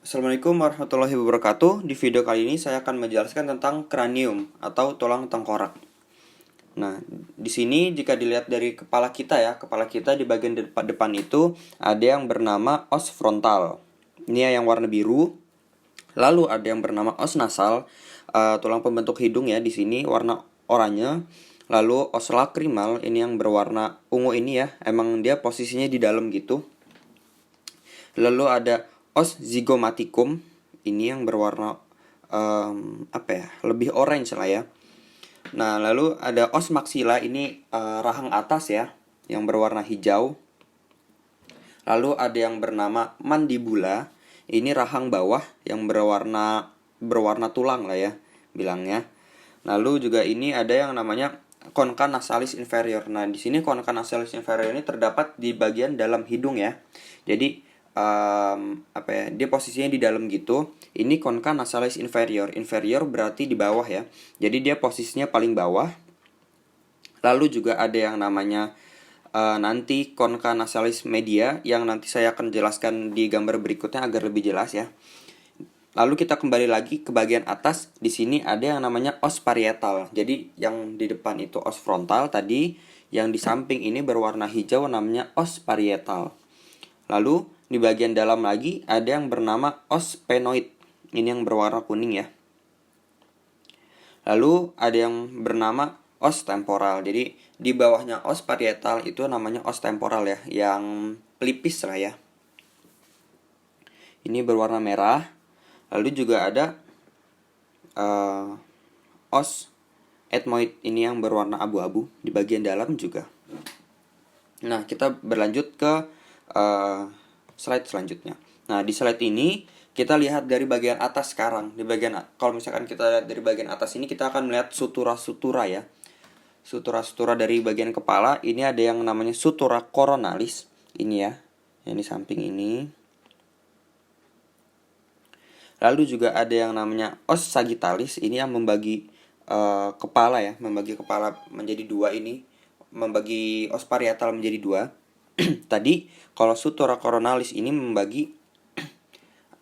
Assalamualaikum warahmatullahi wabarakatuh. Di video kali ini saya akan menjelaskan tentang kranium atau tulang tengkorak. Nah, di sini jika dilihat dari kepala kita ya, kepala kita di bagian depan itu ada yang bernama os frontal. Ini yang warna biru. Lalu ada yang bernama os nasal, tulang pembentuk hidung ya, di sini warna oranye. Lalu os lakrimal ini yang berwarna ungu ini ya, emang dia posisinya di dalam gitu. Lalu ada os zygomaticum, ini yang berwarna lebih orange lah ya. Nah, lalu ada os maxilla, ini rahang atas ya, yang berwarna hijau. Lalu ada yang bernama mandibula, ini rahang bawah yang berwarna tulang lah ya bilangnya. Lalu juga ini ada yang namanya concha nasalis inferior. Nah, di sini concha nasalis inferior ini terdapat di bagian dalam hidung ya. Jadi dia posisinya di dalam gitu. Ini concha nasalis inferior. Inferior berarti di bawah ya. Jadi dia posisinya paling bawah. Lalu juga ada yang namanya nanti concha nasalis media, yang nanti saya akan jelaskan di gambar berikutnya agar lebih jelas ya. Lalu kita kembali lagi ke bagian atas. Di sini ada yang namanya os parietal. Jadi yang di depan itu os frontal tadi, yang di samping ini berwarna hijau namanya os parietal. Lalu di bagian dalam lagi ada yang bernama os sphenoid. Ini yang berwarna kuning ya. Lalu ada yang bernama os temporal. Jadi di bawahnya os parietal itu namanya os temporal ya, yang pelipis lah ya. Ini berwarna merah. Lalu juga ada os ethmoid, ini yang berwarna abu-abu di bagian dalam juga. Nah, kita berlanjut ke slide selanjutnya. Nah, di slide ini kita lihat dari bagian atas sekarang. Kalau misalkan kita lihat dari bagian atas ini, kita akan melihat sutura-sutura ya. Sutura-sutura dari bagian kepala. Ini ada yang namanya sutura coronalis. Ini ya, yang di samping ini. Lalu juga ada yang namanya os sagittalis. Ini yang membagi kepala ya, membagi kepala menjadi dua ini, membagi os parietal menjadi dua. Tadi kalau sutura coronalis ini membagi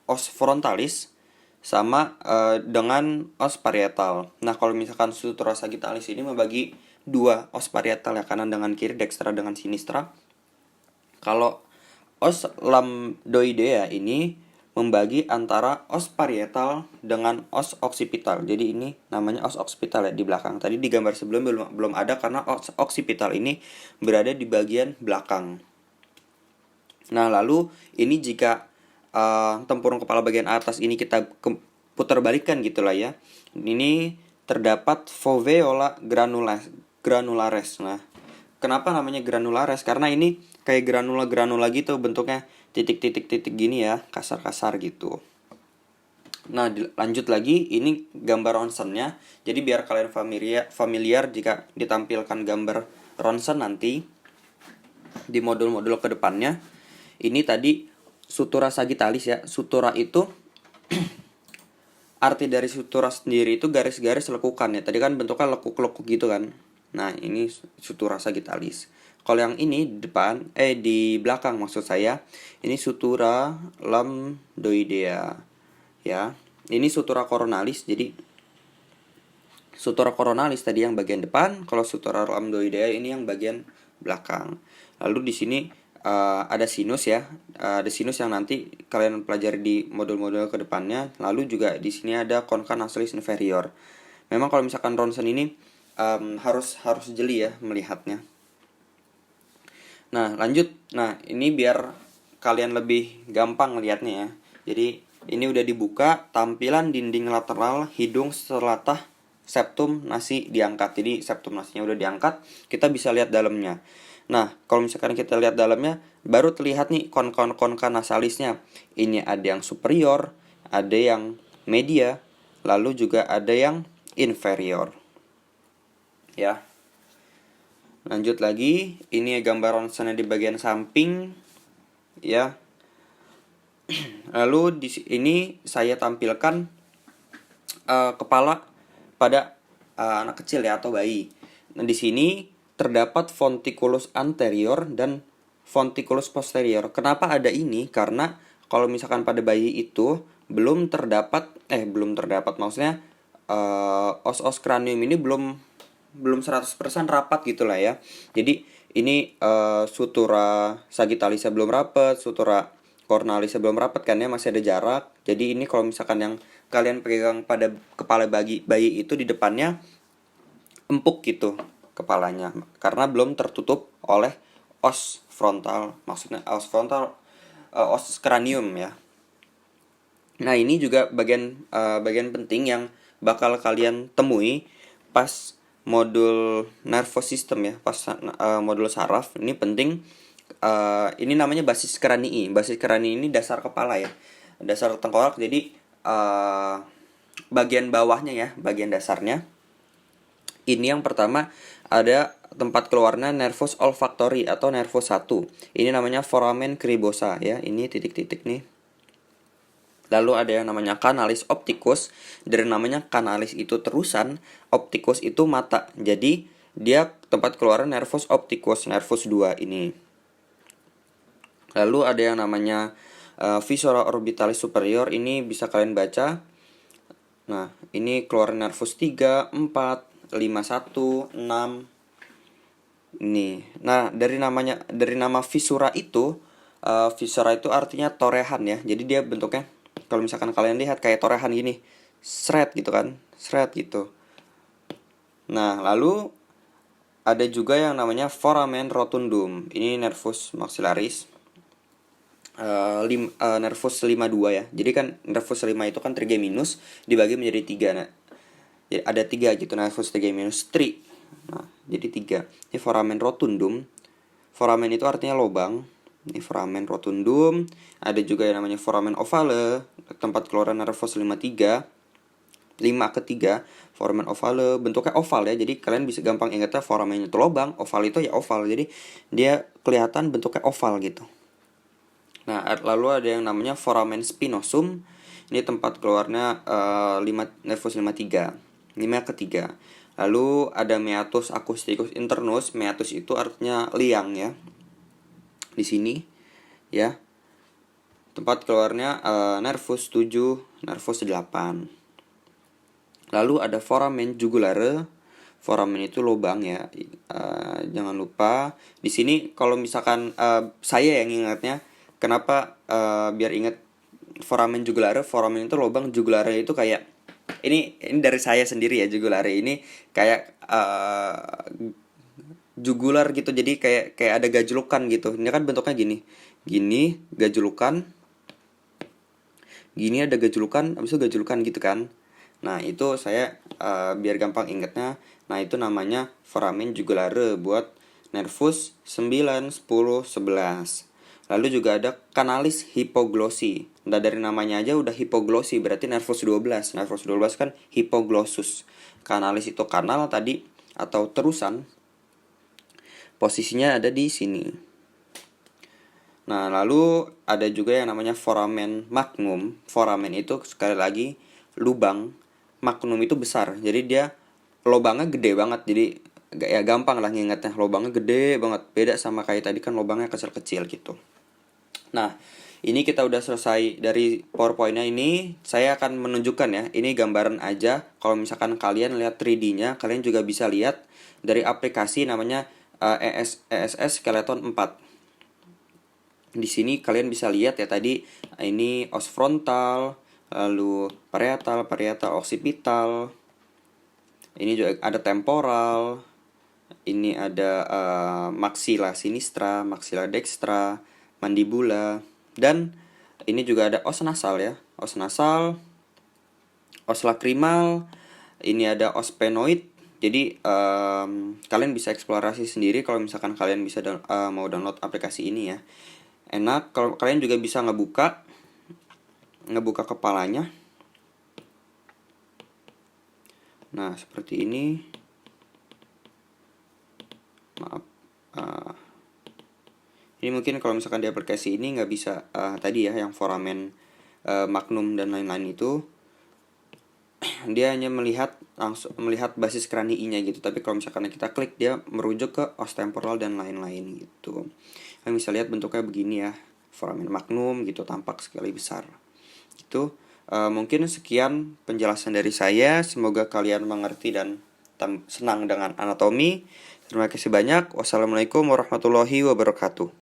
os frontalis sama dengan os parietal. Nah, kalau misalkan sutura sagittalis ini membagi dua os parietal ya, kanan dengan kiri, dextra dengan sinistra. Kalau os lambdoidea ini membagi antara os parietal dengan os occipital. Jadi ini namanya os occipital ya di belakang. Tadi di gambar sebelum belum ada karena os occipital ini berada di bagian belakang. Nah, lalu ini jika tempurung kepala bagian atas ini kita putar balikan gitulah ya. Ini terdapat foveola granulares. Nah, kenapa namanya granulares? Karena ini kayak granula gitu bentuknya, titik-titik gini ya, kasar-kasar gitu. Nah, lanjut lagi, ini gambar ronsennya. Jadi biar kalian familiar jika ditampilkan gambar ronsen nanti di modul-modul kedepannya. Ini tadi sutura sagittalis ya. Sutura itu arti dari sutura sendiri itu garis-garis lekukan ya. Tadi kan bentuknya lekuk-lekuk gitu kan. Nah, ini sutura sagittalis. Kalau yang ini di belakang maksud saya, ini sutura lambdoidea ya. Ini sutura coronalis. Jadi sutura coronalis tadi yang bagian depan, kalau sutura lambdoidea ini yang bagian belakang. Lalu di sini ada sinus ya. Ada sinus yang nanti kalian pelajari di modul-modul kedepannya. Lalu juga di sini ada concha nasalis inferior. Memang kalau misalkan ronsen ini harus jeli ya melihatnya. Nah, lanjut. Nah, ini biar kalian lebih gampang melihatnya ya. Jadi ini udah dibuka tampilan dinding lateral hidung selatah septum nasi diangkat. Jadi septum nasinya udah diangkat, kita bisa lihat dalamnya. Nah, kalau misalkan kita lihat dalamnya, baru terlihat nih concha nasalisnya. Ini ada yang superior, ada yang media, lalu juga ada yang inferior. Ya. Lanjut lagi, ini gambar ronsennya di bagian samping ya. Lalu di ini saya tampilkan kepala pada anak kecil ya atau bayi. Nah, di sini terdapat fonticulus anterior dan fonticulus posterior. Kenapa ada ini? Karena kalau misalkan pada bayi itu belum terdapat maksudnya os-os kranium ini belum 100% rapat gitulah ya. Jadi ini sutura sagittalisnya belum rapat, sutura cornalisnya belum rapat kan ya, masih ada jarak. Jadi ini kalau misalkan yang kalian pegang pada kepala bayi itu di depannya empuk gitu kepalanya karena belum tertutup oleh os frontal, maksudnya os kranium ya. Nah, ini juga bagian penting yang bakal kalian temui pas modul nervous system ya, pas modul saraf. Ini penting. Ini namanya basis kranii. Basis kranii ini dasar kepala ya, dasar tengkorak. Jadi bagian bawahnya ya, bagian dasarnya. Ini yang pertama ada tempat keluarnya nervus olfactory atau nervus 1. Ini namanya foramen cribosa ya. Ini titik-titik nih. Lalu ada yang namanya canalis opticus. Dari namanya canalis itu terusan, opticus itu mata. Jadi dia tempat keluaran nervus opticus, nervus 2 ini. Lalu ada yang namanya viscera orbitalis superior. Ini bisa kalian baca. Nah, ini keluaran nervus 3, 4, 5, 1, 6. Nih. Nah, dari nama viscera itu artinya torehan ya. Jadi dia bentuknya kalau misalkan kalian lihat kayak torehan gini. Shred gitu kan. Shred gitu. Nah, lalu ada juga yang namanya foramen rotundum. Ini nervus maxillaris. Nervus 52 ya. Jadi kan nervus 5 itu kan trigeminus dibagi menjadi 3. Nah, jadi ada 3 gitu, nervus trigeminus 3. Nah, jadi 3. Ini foramen rotundum. Foramen itu artinya lobang. Ini foramen rotundum. Ada juga yang namanya foramen ovale, tempat keluaran nervus 53. 5 ke 3, foramen ovale, bentuknya oval ya. Jadi kalian bisa gampang ingatnya foramen itu lobang, oval itu ya oval. Jadi dia kelihatan bentuknya oval gitu. Nah, lalu ada yang namanya foramen spinosum. Ini tempat keluarnya nervus 53. 5 ke 3. Lalu ada meatus acousticus internus. Meatus itu artinya liang ya. Di sini ya. Tempat keluarnya nervus 7, nervus 8. Lalu ada foramen jugulare. Foramen itu lubang ya. Jangan lupa di sini kalau misalkan saya yang ingatnya, kenapa biar ingat foramen jugulare, foramen itu lubang, jugulare itu kayak ini dari saya sendiri ya, jugulare ini kayak jugular gitu. Jadi kayak ada gajlukan gitu. Ini kan bentuknya gini. Gini gajlukan. Gini ada gajlukan, habis itu gajlukan gitu kan. Nah, itu saya biar gampang ingatnya. Nah, itu namanya foramen jugulare buat nervus 9, 10, 11. Lalu juga ada canalis hypoglossy. Nah, dari namanya aja udah hypoglossy, berarti nervus 12. Nervus 12 kan hypoglossus. Canalis itu kanal tadi atau terusan. Posisinya ada di sini. Nah, lalu ada juga yang namanya foramen magnum. Foramen itu sekali lagi lubang. Magnum itu besar. Jadi dia lubangnya gede banget. Jadi ya gampang lah ngingetnya. Lubangnya gede banget. Beda sama kayak tadi kan lubangnya kecil-kecil gitu. Nah, ini kita udah selesai dari PowerPoint-nya ini. Saya akan menunjukkan ya. Ini gambaran aja. Kalau misalkan kalian lihat 3D-nya, kalian juga bisa lihat dari aplikasi namanya ESS Skeleton 4. Di sini kalian bisa lihat ya tadi ini os frontal, lalu parietal, occipital. Ini juga ada temporal. Ini ada maxilla sinistra, maxilla dextra, mandibula, dan ini juga ada os nasal ya. Os nasal, os lacrimal, ini ada os sphenoid. Jadi kalian bisa eksplorasi sendiri kalau misalkan kalian bisa mau download aplikasi ini ya. Enak. Kalau kalian juga bisa ngebuka kepalanya. Nah, seperti ini. Maaf. Ini mungkin kalau misalkan di aplikasi ini nggak bisa tadi ya yang foramen magnum dan lain-lain itu. Dia hanya melihat basis kraniinya gitu. Tapi kalau misalkan kita klik, dia merujuk ke os temporal dan lain-lain gitu. Kalian bisa lihat bentuknya begini ya. foramen magnum gitu tampak sekali besar. Itu mungkin sekian penjelasan dari saya. Semoga kalian mengerti dan senang dengan anatomi. Terima kasih banyak. Wassalamualaikum warahmatullahi wabarakatuh.